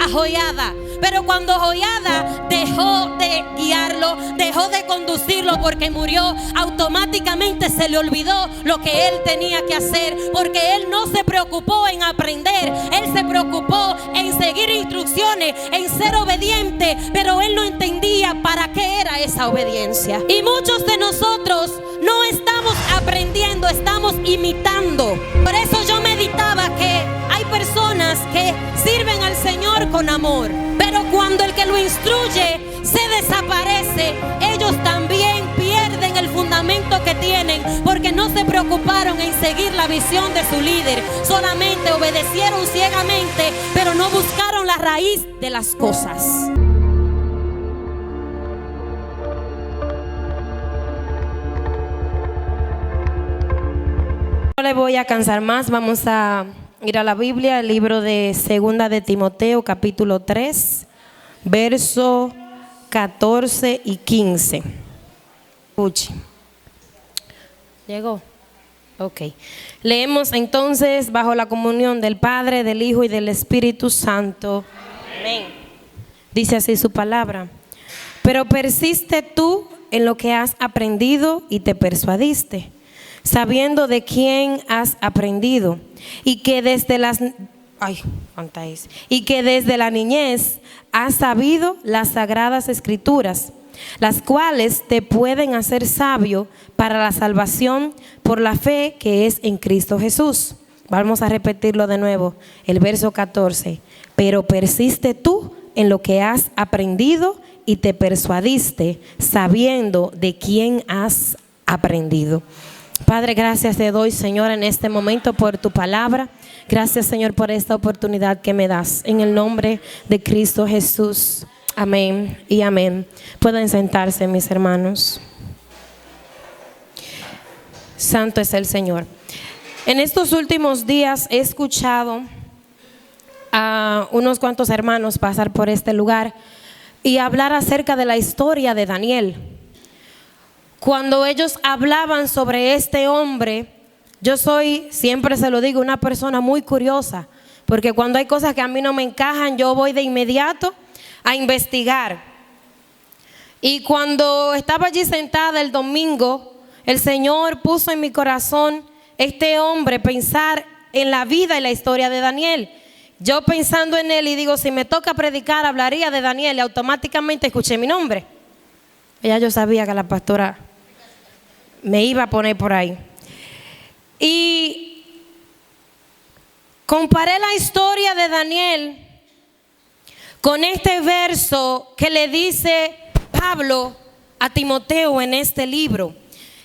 a Joiada. Pero cuando Joiada dejó de guiarlo, dejó de conducirlo porque murió, automáticamente se le olvidó lo que él tenía que hacer, porque él no se preocupó en aprender, él se preocupó en seguir instrucciones, en ser obediente, pero él no entendía para qué era esa obediencia. Y muchos de nosotros no estamos aprendiendo, estamos imitando. Por eso yo meditaba que hay personas que sirven al Señor con amor, pero cuando el que lo instruye se desaparece, ellos también pierden el fundamento que tienen, porque no se preocuparon en seguir la visión de su líder, solamente obedecieron ciegamente, pero no buscaron la raíz de las cosas. No le voy a cansar más, vamos a ir a la Biblia, el libro de Segunda de Timoteo, capítulo 3, verso 14 y 15. Escuche. ¿Llegó? Ok. Leemos entonces bajo la comunión del Padre, del Hijo y del Espíritu Santo. Amén. Dice así su palabra. Pero persiste tú en lo que has aprendido y te persuadiste, sabiendo de quién has aprendido, y que desde la niñez has sabido las sagradas escrituras, las cuales te pueden hacer sabio para la salvación por la fe que es en Cristo Jesús. Vamos a repetirlo de nuevo, el verso 14. Pero persiste tú en lo que has aprendido y te persuadiste, sabiendo de quién has aprendido. Padre, gracias te doy, Señor, en este momento por tu palabra. Gracias, Señor, por esta oportunidad que me das. En el nombre de Cristo Jesús. Amén y amén. Pueden sentarse, mis hermanos. Santo es el Señor. En estos últimos días he escuchado a unos cuantos hermanos pasar por este lugar y hablar acerca de la historia de Daniel. Cuando ellos hablaban sobre este hombre, yo soy, siempre se lo digo, una persona muy curiosa, porque cuando hay cosas que a mí no me encajan, yo voy de inmediato a investigar. Y cuando estaba allí sentada el domingo, el Señor puso en mi corazón este hombre, pensar en la vida y la historia de Daniel. Yo pensando en él y digo, si me toca predicar, hablaría de Daniel, y automáticamente escuché mi nombre. Ya yo sabía que la pastora me iba a poner por ahí. Y comparé la historia de Daniel con este verso que le dice Pablo a Timoteo en este libro.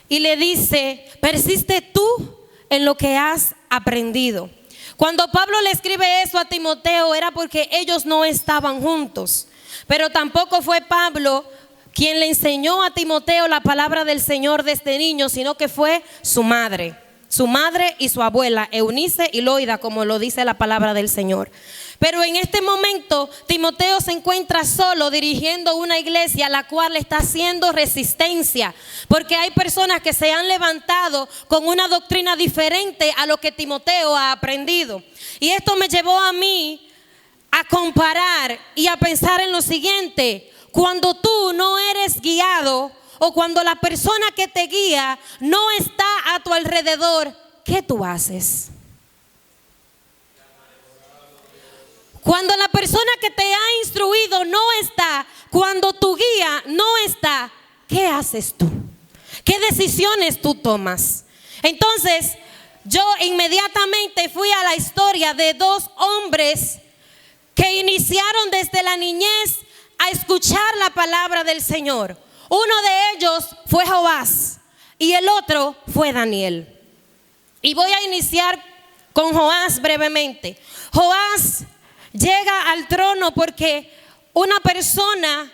Y le dice, persiste tú en lo que has aprendido. Cuando Pablo le escribe eso a Timoteo era porque ellos no estaban juntos. Pero tampoco fue Pablo quien le enseñó a Timoteo la palabra del Señor desde niño, sino que fue su madre y su abuela, Eunice y Loida, como lo dice la palabra del Señor. Pero en este momento Timoteo se encuentra solo dirigiendo una iglesia a la cual le está haciendo resistencia, porque hay personas que se han levantado con una doctrina diferente a lo que Timoteo ha aprendido. Y esto me llevó a mí a comparar y a pensar en lo siguiente: cuando tú no eres guiado, o cuando la persona que te guía no está a tu alrededor, ¿qué tú haces? Cuando la persona que te ha instruido no está, cuando tu guía no está, ¿qué haces tú? ¿Qué decisiones tú tomas? Entonces, yo inmediatamente fui a la historia de dos hombres que iniciaron desde la niñez a escuchar la palabra del Señor. Uno de ellos fue Joás y el otro fue Daniel. Y voy a iniciar con Joás brevemente. Joás llega al trono porque una persona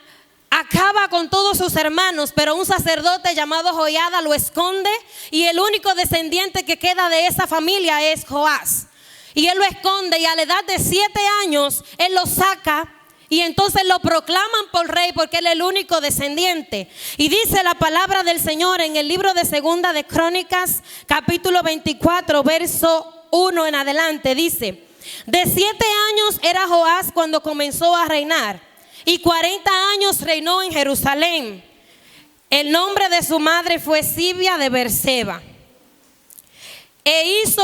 acaba con todos sus hermanos, pero un sacerdote llamado Joiada lo esconde, y el único descendiente que queda de esa familia es Joás. Y él lo esconde, y a la edad de 7 años él lo saca, y entonces lo proclaman por rey porque él es el único descendiente. Y dice la palabra del Señor en el libro de Segunda de Crónicas, capítulo 24, verso 1 en adelante, dice: De 7 años era Joás cuando comenzó a reinar, y 40 años reinó en Jerusalén. El nombre de su madre fue Sibia de Berseba. E hizo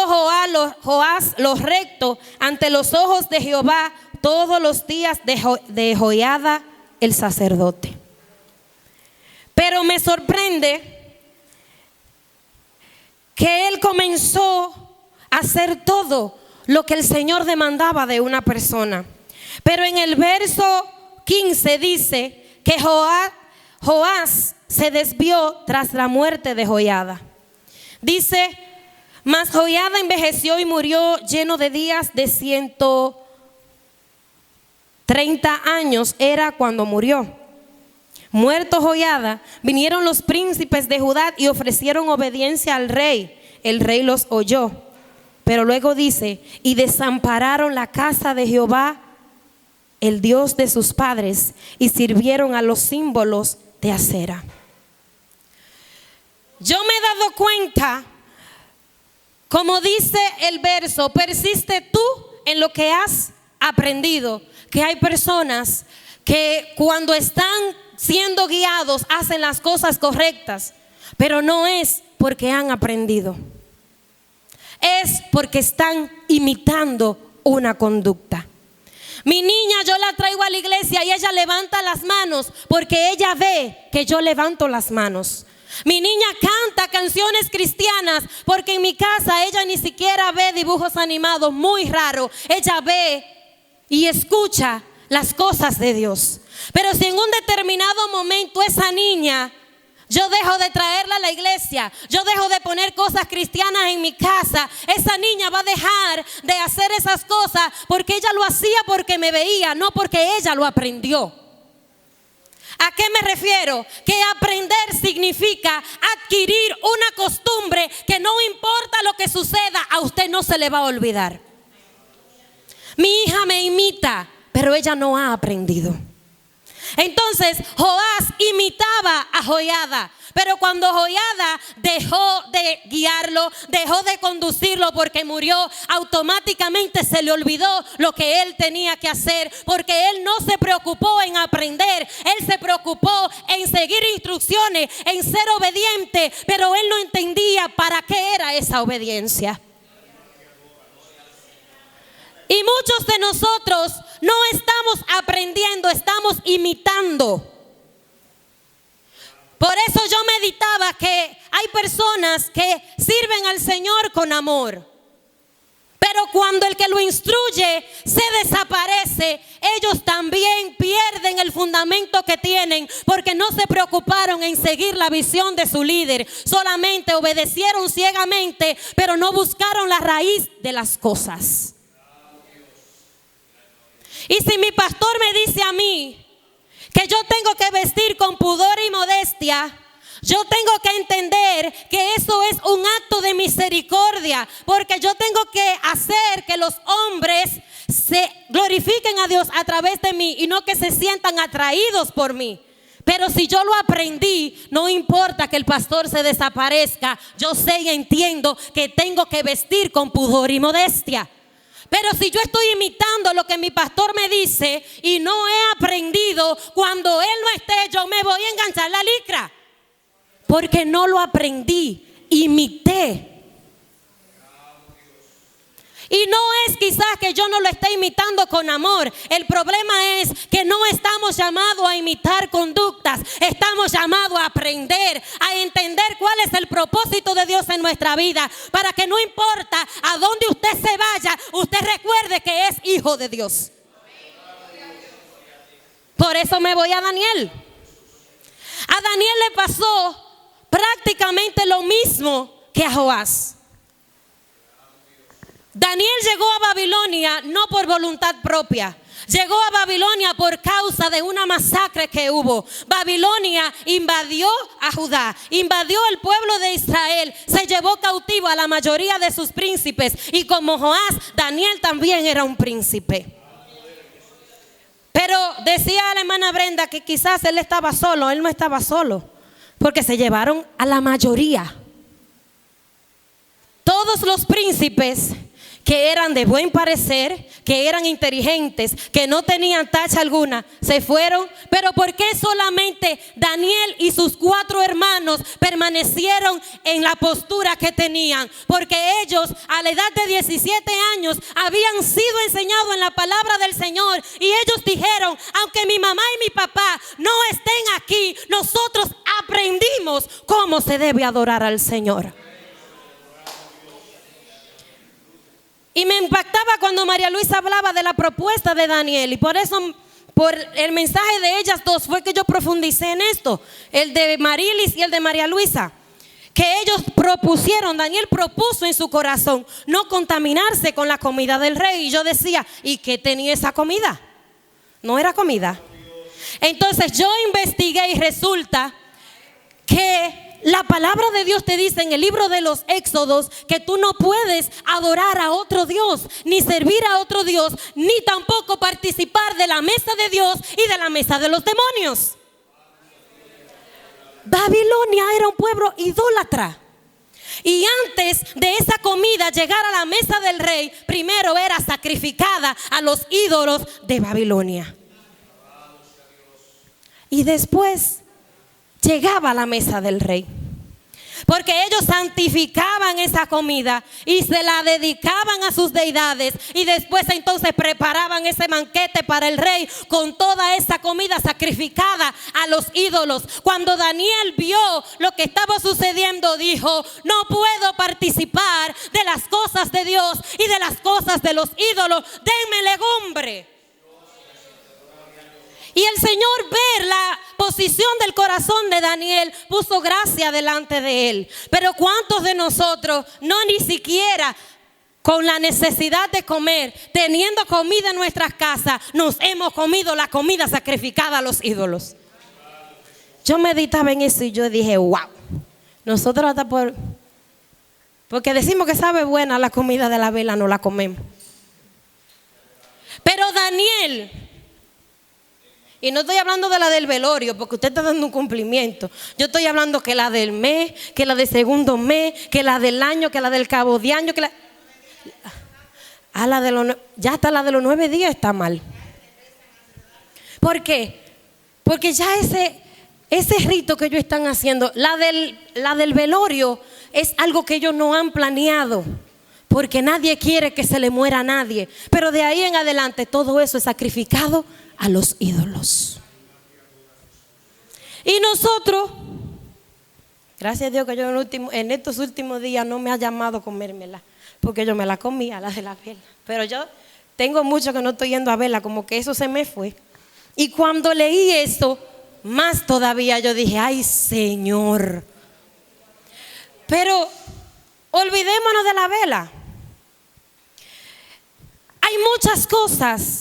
Joás lo recto ante los ojos de Jehová todos los días de Joiada el sacerdote. Pero me sorprende que él comenzó a hacer todo lo que el Señor demandaba de una persona. Pero en el verso 15 dice que Joás se desvió tras la muerte de Joiada. Dice: mas Joiada envejeció y murió lleno de días, de 130 años era cuando murió. Muerto Joiada, vinieron los príncipes de Judá y ofrecieron obediencia al rey. El rey los oyó. Pero luego dice: y desampararon la casa de Jehová, el Dios de sus padres, y sirvieron a los símbolos de acera. Yo me he dado cuenta, como dice el verso, persiste tú en lo que has aprendido, que hay personas que cuando están siendo guiados hacen las cosas correctas, pero no es porque han aprendido, es porque están imitando una conducta. Mi niña, yo la traigo a la iglesia y ella levanta las manos porque ella ve que yo levanto las manos. Mi niña canta canciones cristianas porque en mi casa ella ni siquiera ve dibujos animados, muy raro. Ella ve y escucha las cosas de Dios. Pero si en un determinado momento esa niña, yo dejo de traerla a la iglesia, yo dejo de poner cosas cristianas en mi casa, esa niña va a dejar de hacer esas cosas porque ella lo hacía porque me veía, no porque ella lo aprendió. ¿A qué me refiero? Que aprender significa adquirir una costumbre que no importa lo que suceda, a usted no se le va a olvidar. Mi hija me imita, pero ella no ha aprendido. Entonces Joás imitaba a Joiada, pero cuando Joiada dejó de guiarlo, dejó de conducirlo porque murió, automáticamente se le olvidó lo que él tenía que hacer, porque él no se preocupó en aprender, él se preocupó en seguir instrucciones, en ser obediente, pero él no entendía para qué era esa obediencia. Y muchos de nosotros no estamos aprendiendo, estamos imitando. Por eso yo meditaba que hay personas que sirven al Señor con amor, pero cuando el que lo instruye se desaparece, ellos también pierden el fundamento que tienen, porque no se preocuparon en seguir la visión de su líder, solamente obedecieron ciegamente, pero no buscaron la raíz de las cosas. Y si mi pastor me dice a mí que yo tengo que vestir con pudor y modestia, yo tengo que entender que eso es un acto de misericordia, porque yo tengo que hacer que los hombres se glorifiquen a Dios a través de mí y no que se sientan atraídos por mí. Pero si yo lo aprendí, no importa que el pastor se desaparezca, yo sé y entiendo que tengo que vestir con pudor y modestia. Pero si yo estoy imitando lo que mi pastor me dice y no he aprendido, cuando él no esté, yo me voy a enganchar la licra. Porque no lo aprendí, imité. Y no es quizás que yo no lo esté imitando con amor. El problema es que no estamos llamados a imitar conductas. Estamos llamados a aprender, a entender cuál es el propósito de Dios en nuestra vida. Para que no importa a dónde usted se vaya, usted recuerde que es hijo de Dios. Por eso me voy a Daniel. A Daniel le pasó prácticamente lo mismo que a Joás. Daniel llegó a Babilonia no por voluntad propia. Llegó a Babilonia por causa de una masacre que hubo. Babilonia invadió a Judá, invadió el pueblo de Israel, se llevó cautivo a la mayoría de sus príncipes. Y como Joás, Daniel también era un príncipe. Pero decía la hermana Brenda que quizás él estaba solo. Él no estaba solo, porque se llevaron a la mayoría. Todos los príncipes que eran de buen parecer, que eran inteligentes, que no tenían tacha alguna, se fueron. Pero ¿por qué solamente Daniel y sus 4 hermanos permanecieron en la postura que tenían? Porque ellos a la edad de 17 años habían sido enseñados en la palabra del Señor, y ellos dijeron: aunque mi mamá y mi papá no estén aquí, nosotros aprendimos cómo se debe adorar al Señor. Y me impactaba cuando María Luisa hablaba de la propuesta de Daniel, y por eso, por el mensaje de ellas dos, fue que yo profundicé en esto, el de Marilis y el de María Luisa, que ellos propusieron, Daniel propuso en su corazón no contaminarse con la comida del rey. Y yo decía: ¿y qué tenía esa comida? No era comida. Entonces yo investigué y resulta que la palabra de Dios te dice en el libro de los Éxodos que tú no puedes adorar a otro Dios, ni servir a otro Dios, ni tampoco participar de la mesa de Dios y de la mesa de los demonios. Babilonia era un pueblo idólatra. Y antes de esa comida llegar a la mesa del rey, primero era sacrificada a los ídolos de Babilonia. Y después llegaba a la mesa del rey, porque ellos santificaban esa comida y se la dedicaban a sus deidades, y después entonces preparaban ese banquete para el rey con toda esa comida sacrificada a los ídolos. Cuando Daniel vio lo que estaba sucediendo, dijo: no puedo participar de las cosas de Dios y de las cosas de los ídolos, denme legumbre. Y el Señor, ver la posición del corazón de Daniel, puso gracia delante de él. Pero ¿cuántos de nosotros no ni siquiera con la necesidad de comer, teniendo comida en nuestras casas, nos hemos comido la comida sacrificada a los ídolos? Yo meditaba en eso y yo dije: wow, nosotros hasta porque decimos que sabe buena la comida de la vela, no la comemos. Pero Daniel, y no estoy hablando de la del velorio, porque usted está dando un cumplimiento. Yo estoy hablando que la del mes, que la del segundo mes, que la del año, que la del cabo de año, que la... ya hasta la de los 9 días está mal. ¿Por qué? Porque ya ese rito que ellos están haciendo, la del velorio, es algo que ellos no han planeado, porque nadie quiere que se le muera a nadie. Pero de ahí en adelante todo eso es sacrificado a los ídolos. Y nosotros, gracias a Dios que yo en estos últimos días no me ha llamado a comérmela, porque yo me la comía, la de la vela. Pero yo tengo mucho que no estoy yendo a verla, como que eso se me fue. Y cuando leí eso, más todavía yo dije: ay, Señor. Pero olvidémonos de la vela. Hay muchas cosas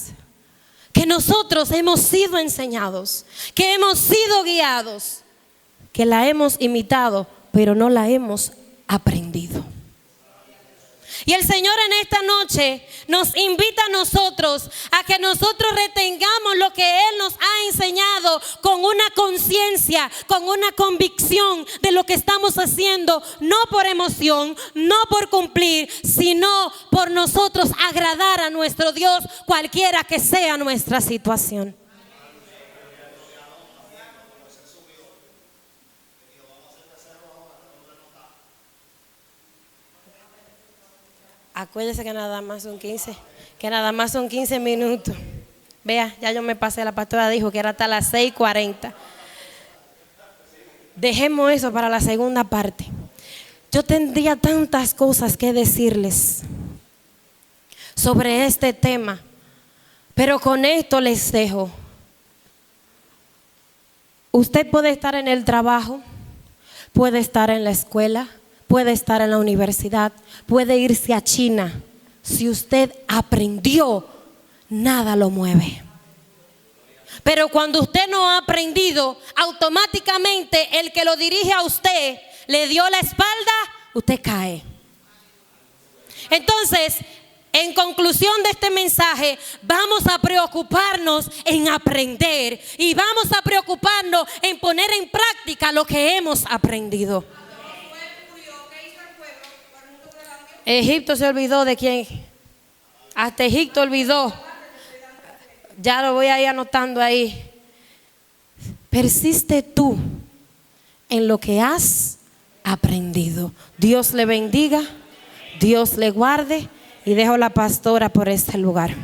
que nosotros hemos sido enseñados, que hemos sido guiados, que la hemos imitado, pero no la hemos aprendido. Y el Señor en esta noche nos invita a nosotros a que nosotros retengamos lo que Él nos ha enseñado con una conciencia, con una convicción de lo que estamos haciendo, no por emoción, no por cumplir, sino por nosotros agradar a nuestro Dios, cualquiera que sea nuestra situación. Acuérdese que nada más son 15 minutos. Vea, ya yo me pasé, la pastora dijo que era hasta las 6:40. Dejemos eso para la segunda parte. Yo tendría tantas cosas que decirles sobre este tema, pero con esto les dejo. Usted puede estar en el trabajo, puede estar en la escuela, puede estar en la universidad, puede irse a China. Si usted aprendió, nada lo mueve. Pero cuando usted no ha aprendido, automáticamente el que lo dirige a usted le dio la espalda, usted cae. Entonces, en conclusión de este mensaje, vamos a preocuparnos en aprender y vamos a preocuparnos en poner en práctica lo que hemos aprendido. Egipto se olvidó de quién, Hasta Egipto olvidó. Ya lo voy a ir anotando ahí. Persiste tú en lo que has aprendido. Dios le bendiga, Dios le guarde y dejo la pastora por este lugar.